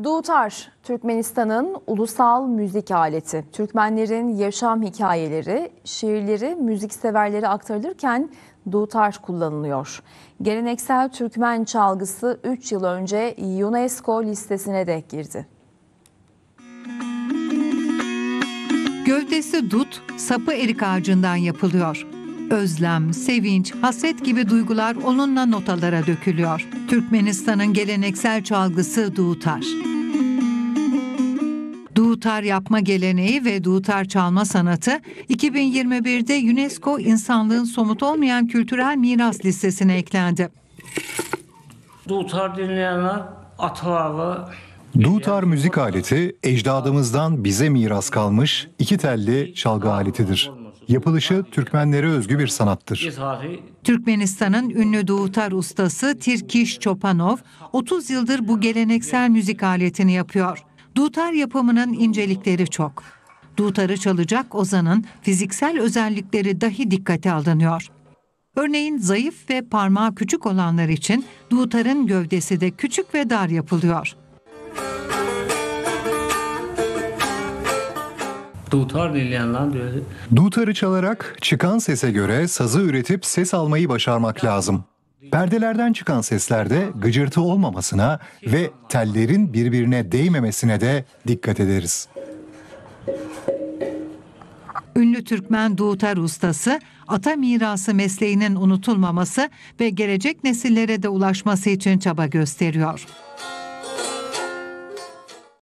Dutar, Türkmenistan'ın ulusal müzik aleti. Türkmenlerin yaşam hikayeleri, şiirleri müzikseverlere aktarılırken dutar kullanılıyor. Geleneksel Türkmen çalgısı 3 yıl önce UNESCO listesine de girdi. Gövdesi dut, sapı erik ağacından yapılıyor. Özlem, sevinç, hasret gibi duygular onunla notalara dökülüyor. Türkmenistan'ın geleneksel çalgısı dutar. Dutar yapma geleneği ve dutar çalma sanatı 2021'de UNESCO insanlığın somut olmayan kültürel miras listesine eklendi. Dutar dinleyenler atalarla... Dutar müzik aleti ecdadımızdan bize miras kalmış iki telli çalgı aletidir. Yapılışı Türkmenlere özgü bir sanattır. Türkmenistan'ın ünlü dutar ustası Tirkiş Çopanov 30 yıldır bu geleneksel müzik aletini yapıyor. Dutar yapımının incelikleri çok. Dutarı çalacak ozanın fiziksel özellikleri dahi dikkate alınıyor. Örneğin zayıf ve parmağı küçük olanlar için dutarın gövdesi de küçük ve dar yapılıyor. Dutar dinleyenler diyor. Dutarı çalarak çıkan sese göre sazı üretip ses almayı başarmak lazım. Perdelerden çıkan seslerde gıcırtı olmamasına ve tellerin birbirine değmemesine de dikkat ederiz. Ünlü Türkmen dutar ustası, ata mirası mesleğinin unutulmaması ve gelecek nesillere de ulaşması için çaba gösteriyor.